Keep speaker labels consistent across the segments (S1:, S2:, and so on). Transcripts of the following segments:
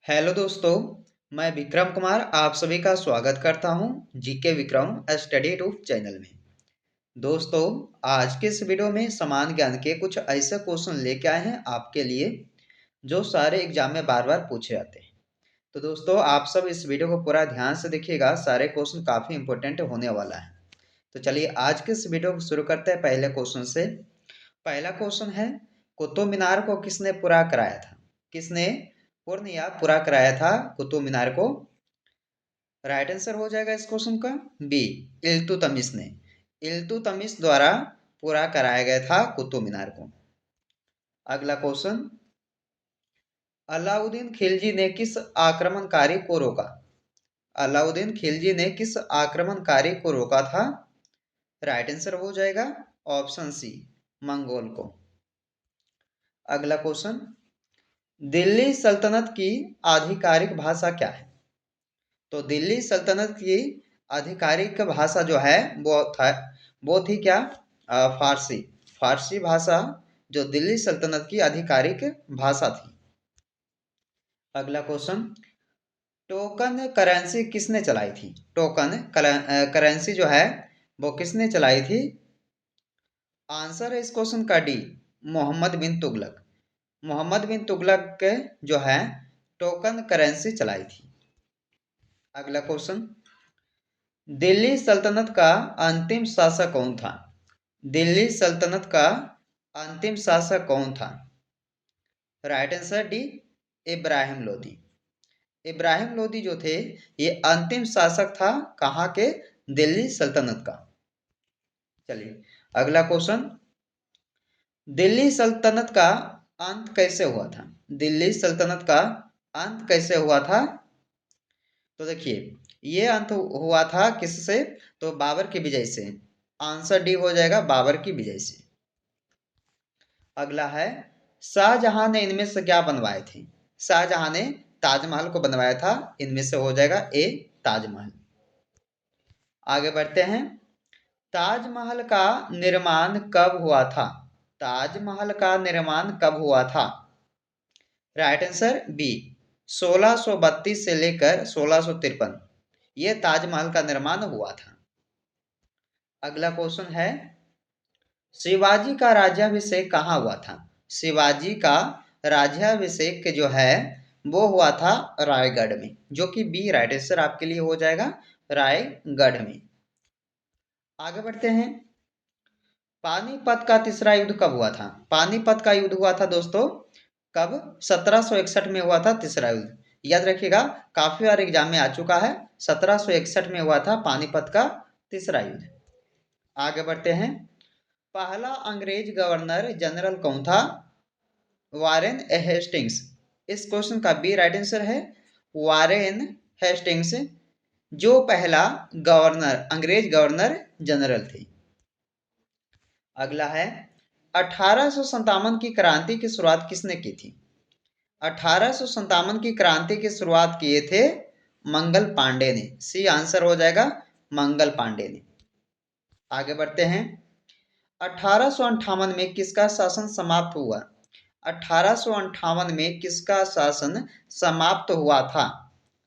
S1: Hello दोस्तों, मैं विक्रम कुमार आप सभी का स्वागत करता हूं GK Vikram study tube channel में। दोस्तों, आज के इस वीडियो में समान ज्ञान के कुछ ऐसे क्वेश्चन लेके आए हैं आपके लिए जो सारे एग्जाम में बार बार पूछे जाते हैं। तो दोस्तों, आप सब इस वीडियो को पूरा ध्यान से देखिएगा, सारे क्वेश्चन काफ़ी इंपॉर्टेंट होने वाला है। तो चलिए आज के इस वीडियो को शुरू करते हैं पहले क्वेश्चन से। पहला क्वेश्चन है, कुतुब मीनार को किसने पूरा कराया था? किसने पूर्ण या पूरा कराया था कुतुब मीनार को? राइट आंसर हो जाएगा इस क्वेश्चन का बी, इल्तुतमिश ने। इल्तुतमिश द्वारा पूरा कराया गया था कुतुब मीनार को। अगला क्वेश्चन, अलाउद्दीन खिलजी ने किस आक्रमणकारी को रोका? अलाउद्दीन खिलजी ने किस आक्रमणकारी को रोका था? राइट आंसर हो जाएगा ऑप्शन सी, मंगोल को। अगला क्वेश्चन, दिल्ली सल्तनत की आधिकारिक भाषा क्या है? तो दिल्ली सल्तनत की आधिकारिक भाषा जो है वो थी क्या? फारसी। फारसी भाषा जो दिल्ली सल्तनत की आधिकारिक भाषा थी। अगला क्वेश्चन, टोकन करेंसी किसने चलाई थी? टोकन करेंसी जो है वो किसने चलाई थी? आंसर है इस क्वेश्चन का डी, मोहम्मद बिन तुगलक। मोहम्मद बिन तुगलक के जो है टोकन करेंसी चलाई थी। अगला क्वेश्चन, दिल्ली सल्तनत का अंतिम शासक कौन था? दिल्ली सल्तनत का अंतिम शासक कौन था? Right answer D, Ibrahim Lodi. Ibrahim Lodi जो थे ये अंतिम शासक था कहाँ के? दिल्ली सल्तनत का। चलिए अगला क्वेश्चन, दिल्ली सल्तनत का अंत कैसे हुआ था? दिल्ली सल्तनत का अंत कैसे हुआ था? तो देखिए, ये अंत हुआ था किससे? तो बाबर की विजय से। आंसर डी हो जाएगा, बाबर की विजय से। अगला है, शाहजहां ने इनमें से क्या बनवाए थे? शाहजहां ने ताजमहल को बनवाया था, इनमें से हो जाएगा ए, ताजमहल। आगे बढ़ते हैं, ताजमहल का निर्माण कब हुआ था? ताजमहल का निर्माण कब हुआ था? राइट आंसर बी, 1632 से लेकर 1653 ये ताजमहल का निर्माण हुआ था। अगला क्वेश्चन है, शिवाजी का राज्याभिषेक कहाँ हुआ था? शिवाजी का राज्याभिषेक जो है वो हुआ था रायगढ़ में, जो कि बी राइट आंसर आपके लिए हो जाएगा, रायगढ़ में। आगे बढ़ते हैं, पानीपत का तीसरा युद्ध कब हुआ था? पानीपत का युद्ध हुआ था दोस्तों कब? 1761 में हुआ था तीसरा युद्ध। याद रखिएगा, काफी बार एग्जाम में आ चुका है। 1761 में हुआ था पानीपत का तीसरा युद्ध। आगे बढ़ते हैं, पहला अंग्रेज गवर्नर जनरल कौन था? Warren Hastings. इस क्वेश्चन का बी राइट आंसर है, वारेन हेस्टिंग्स जो पहला गवर्नर, अंग्रेज गवर्नर जनरल थे। अगला है, 1857 की क्रांति की शुरुआत किसने की थी? 1857 की क्रांति की शुरुआत किए थे मंगल पांडे ने। सी आंसर हो जाएगा, मंगल पांडे ने। आगे बढ़ते हैं, 1858 में किसका शासन समाप्त हुआ? 1858 में किसका शासन समाप्त हुआ था?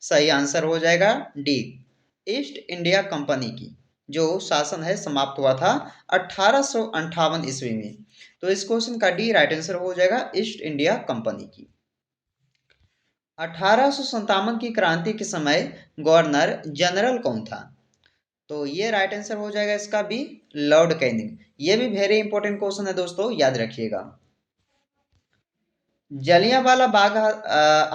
S1: सही आंसर हो जाएगा डी, ईस्ट इंडिया कंपनी की जो शासन है समाप्त हुआ था 1858 ईस्वी में। तो इस क्वेश्चन का डी राइट आंसर हो जाएगा, ईस्ट इंडिया कंपनी की। 1857 की क्रांति के समय गवर्नर जनरल कौन था? तो ये राइट आंसर हो जाएगा इसका भी, लॉर्ड कैनिंग। ये भी वेरी इंपॉर्टेंट क्वेश्चन है दोस्तों, याद रखिएगा। जलियांवाला बाग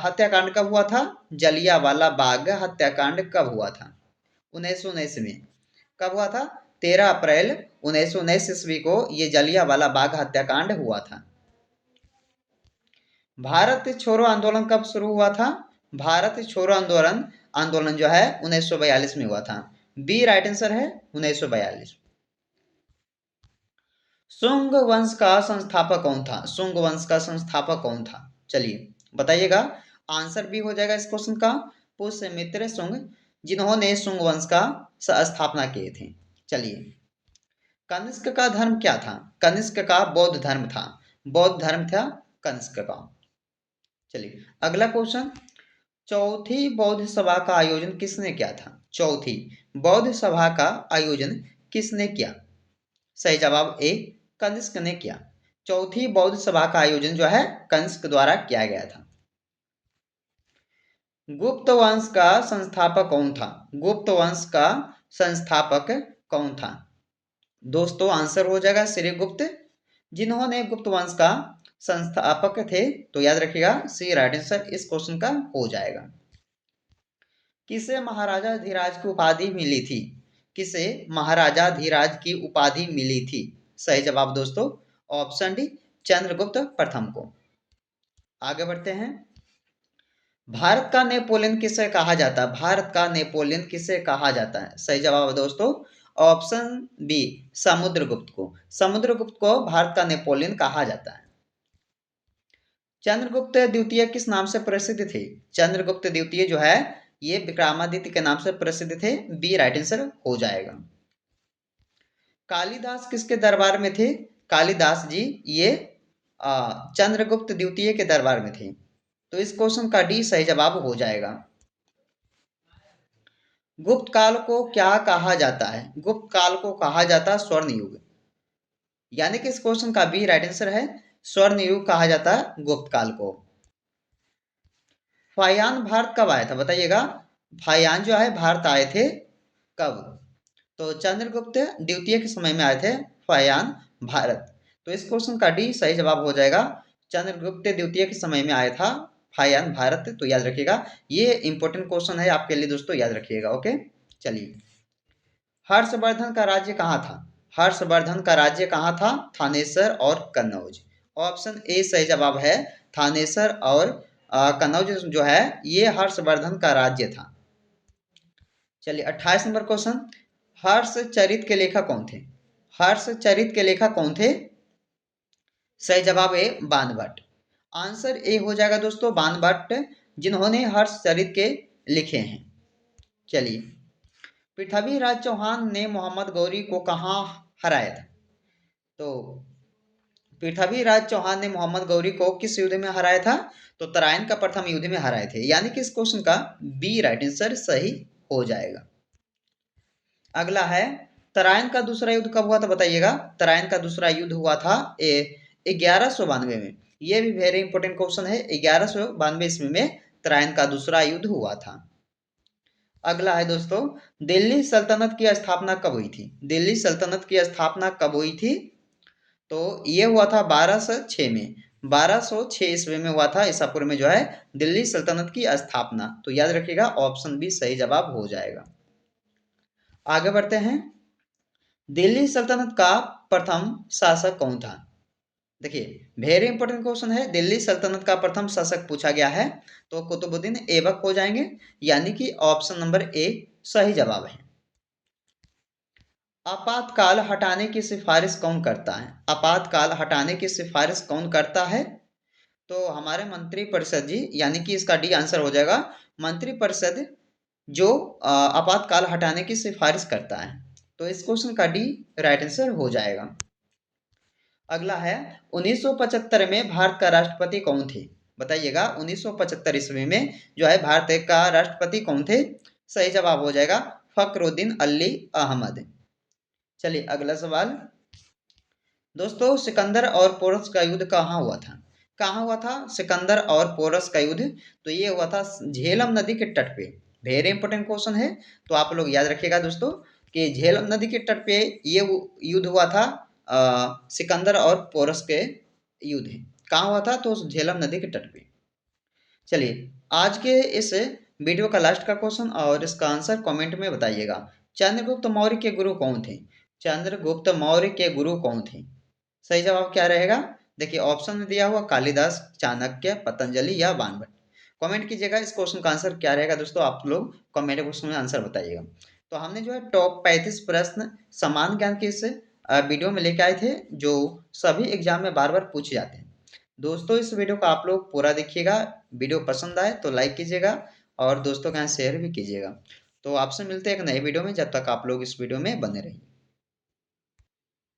S1: हत्याकांड कब हुआ था? जलियांवाला बाग हत्याकांड कब हुआ था? 1919 में। कब हुआ था? 13 अप्रैल 1919 ईस्वी को ये जलियांवाला बाग हत्याकांड हुआ था। भारत छोड़ो आंदोलन कब शुरू हुआ था? भारत छोड़ो आंदोलन आंदोलन जो है 1942 में हुआ था। बी राइट आंसर है, 1942। शुंग वंश का संस्थापक कौन था? शुंग वंश का संस्थापक कौन था? चलिए बताइएगा। आंसर भी हो जाएगा इस क्वेश्चन का, पुष्यमित्र शुंग, जिन्होंने शुंग वंश का स्थापना किए थे। चलिए, कनिष्क का धर्म क्या था? कनिष्क का बौद्ध धर्म था। बौद्ध धर्म था कनिष्क का। चलिए अगला क्वेश्चन, चौथी बौद्ध सभा का आयोजन किसने किया था? चौथी बौद्ध सभा का आयोजन किसने किया? सही जवाब ए, कनिष्क ने किया। चौथी बौद्ध सभा का आयोजन जो है कनिष्क द्वारा किया गया था। गुप्त वंश का संस्थापक कौन था? गुप्त वंश का संस्थापक कौन था? दोस्तों आंसर हो जाएगा श्रीगुप्त, जिन्होंने गुप्त वंश का संस्थापक थे। तो याद रखिएगा सी राइट आंसर इस क्वेश्चन का हो जाएगा। किसे महाराजा धीराज की उपाधि मिली थी? किसे महाराजा धीराज की उपाधि मिली थी? सही जवाब दोस्तों ऑप्शन डी, चंद्रगुप्त प्रथम को। आगे बढ़ते हैं। भारत का नेपोलियन किसे कहा जाता है? भारत का नेपोलियन किसे कहा जाता है? सही जवाब दोस्तों ऑप्शन बी, समुद्रगुप्त को। समुद्रगुप्त को भारत का नेपोलियन कहा जाता है। चंद्रगुप्त द्वितीय किस नाम से प्रसिद्ध थे? चंद्रगुप्त द्वितीय जो है ये विक्रमादित्य के नाम से प्रसिद्ध थे। बी राइट आंसर हो जाएगा। कालिदास किसके दरबार में थे? कालिदास जी ये चंद्रगुप्त द्वितीय के दरबार में थे। तो इस क्वेश्चन का डी सही जवाब हो जाएगा। गुप्त काल को क्या कहा जाता है? गुप्त काल को कहा जाता है स्वर्ण युग, यानी कि इस क्वेश्चन का बी राइट आंसर है, स्वर्ण युग कहा जाता है गुप्त काल को। फायान भारत कब आया था बताइएगा? फायान जो है भारत आए थे कब? तो चंद्रगुप्त द्वितीय के समय में आए थे फायान भारत। तो इस क्वेश्चन का डी सही जवाब हो जाएगा। चंद्रगुप्त द्वितीय के समय में आया था फायान भारत। तो याद रखिएगा ये इंपॉर्टेंट क्वेश्चन है आपके लिए दोस्तों, याद रखिएगा। ओके चलिए, हर्षवर्धन का राज्य कहाँ था? हर्षवर्धन का राज्य कहाँ था? थानेसर और कन्नौज। ऑप्शन ए सही जवाब है, थानेसर और कन्नौज जो है ये हर्षवर्धन का राज्य था। चलिए 28 नंबर क्वेश्चन, हर्षचरित के लेखक कौन थे? हर्षचरित के लेखक कौन थे? सही जवाब है बाणभट्ट। आंसर ए हो जाएगा दोस्तों बाणभट्ट, जिन्होंने हर्षचरित के लिखे हैं। चलिए, पृथ्वीराज चौहान ने मोहम्मद गौरी को कहाँ हराया था? तो पृथ्वीराज चौहान ने मोहम्मद गौरी को किस युद्ध में हराया था? तो तराइन का प्रथम युद्ध में हराए थे, यानी कि इस क्वेश्चन का बी राइट आंसर सही हो जाएगा। अगला है, तराइन का दूसरा युद्ध कब हुआ था बताइएगा? तराइन का दूसरा युद्ध हुआ था 1192 में। यह भी वेरी इंपॉर्टेंट क्वेश्चन है। 1192 ईस्वी में तराइन का दूसरा युद्ध हुआ था। अगला है दोस्तों, दिल्ली सल्तनत की स्थापना कब हुई थी? दिल्ली सल्तनत की स्थापना कब हुई थी? तो ये हुआ था 1206 में। 1206 ईस्वी में हुआ था ईसापुर में जो है दिल्ली सल्तनत की स्थापना। तो याद रखिएगा ऑप्शन बी सही जवाब हो जाएगा। आगे बढ़ते हैं, दिल्ली सल्तनत का प्रथम शासक कौन था? देखिए वेरी इंपॉर्टेंट क्वेश्चन है, दिल्ली सल्तनत का प्रथम शासक पूछा गया है तो कुतुबुद्दीन ऐबक हो जाएंगे, यानी कि ऑप्शन नंबर ए सही जवाब है। आपातकाल हटाने की सिफारिश कौन करता है? आपातकाल हटाने की सिफारिश कौन करता है? तो हमारे मंत्रिपरिषद जी, यानी कि इसका डी आंसर हो जाएगा मंत्रिपरिषद जो आपातकाल हटाने की सिफारिश करता है। तो इस क्वेश्चन का डी राइट आंसर हो जाएगा। अगला है, 1975 में भारत का राष्ट्रपति कौन थे? बताइएगा 1975 ईस्वी में जो है भारत का राष्ट्रपति कौन थे? सही जवाब हो जाएगा फखरुद्दीन अली अहमद। चलिए अगला सवाल, दोस्तों सिकंदर और पोरस का युद्ध कहाँ हुआ था? कहाँ हुआ था सिकंदर और पोरस का युद्ध? तो ये हुआ था झेलम नदी के तट पे। वेरी इंपॉर्टेंट क्वेश्चन है, तो आप लोग याद रखिएगा दोस्तों कि झेलम नदी के तट पे ये युद्ध हुआ था। सिकंदर और पोरस के युद्ध है कहाँ हुआ था? तो झेलम नदी के तट पे। चलिए आज के इस वीडियो का लास्ट का क्वेश्चन और इसका आंसर कमेंट में बताइएगा। चंद्रगुप्त मौर्य के गुरु कौन थे? चंद्रगुप्त मौर्य के गुरु कौन थे? सही जवाब क्या रहेगा? देखिए ऑप्शन में दिया हुआ कालिदास, चाणक्य, पतंजलि या बाणभट्ट। कमेंट कीजिएगा इस क्वेश्चन का आंसर क्या रहेगा दोस्तों, आप लोग कमेंट बॉक्स में आंसर बताइएगा। तो हमने जो है टॉप 35 प्रश्न समान ज्ञान के इस वीडियो में लेके आए थे जो सभी एग्जाम में बार बार पूछे जाते हैं। दोस्तों इस वीडियो को आप लोग पूरा देखिएगा, वीडियो पसंद आए तो लाइक कीजिएगा और दोस्तों के यहाँ शेयर भी कीजिएगा। तो आपसे मिलते हैं एक नए वीडियो में, जब तक आप लोग इस वीडियो में बने रहिए।